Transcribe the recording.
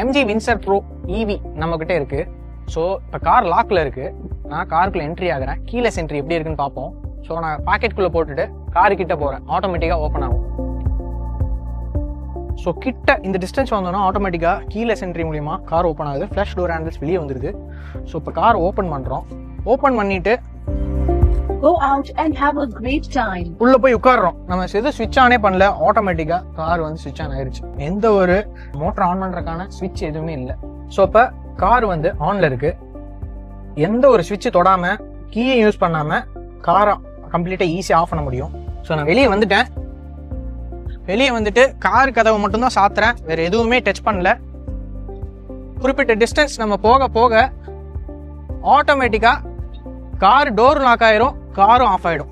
MG Windsor Pro EV நம்ம கிட்ட இருக்கு. ஸோ இப்போ கார் லாக்ல இருக்கு. நான் காருக்குள்ள என்ட்ரி ஆகிறேன். கீலெஸ் என்ட்ரி எப்படி இருக்குன்னு பார்ப்போம். ஸோ நான் பாக்கெட்டுக்குள்ள போட்டுட்டு காரு கிட்ட போறேன். ஆட்டோமேட்டிக்கா ஓப்பன் ஆகும். ஸோ கிட்ட இந்த டிஸ்டன்ஸ் வந்தோன்னா ஆட்டோமேட்டிக்கா கீலெஸ் என்ட்ரி மூலியமா கார் ஓப்பன் ஆகுது. ஃபிளஷ் டோர் ஹேண்டில்ஸ் வெளியே வந்துருது. ஸோ இப்போ கார் ஓப்பன் பண்றோம். ஓப்பன் பண்ணிட்டு Go out and have a great time. உள்ள போய் உட்கார்றோம். நம்ம எதுவும் ஸ்விட்ச் ஆனே பண்ணல, ஆட்டோமேட்டிக்கா கார் வந்து ஸ்விட்ச் ஆன் ஆயிருச்சு. எந்த ஒரு மோட்டர் ஆன் பண்றதுக்கான ஸ்விட்ச் எதுவுமே இல்லை. ஸோ இப்போ கார் வந்து ஆன்ல இருக்கு. எந்த ஒரு ஸ்விட்ச் தொடாம கீயை யூஸ் பண்ணாம காரை கம்ப்ளீட்டா ஈஸியா ஆஃப் பண்ண முடியும். ஸோ நான் வெளியே வந்துட்டேன். வெளியே வந்துட்டு கார் கதவை மட்டும்தான் சாத்துறேன், வேற எதுவுமே டச் பண்ணல. குறிப்பிட்ட டிஸ்டன்ஸ் நம்ம போக போக ஆட்டோமேட்டிக்கா கார் டோர் லாக் ஆயிரும், காரும் ஆஃப் ஆயிடும்.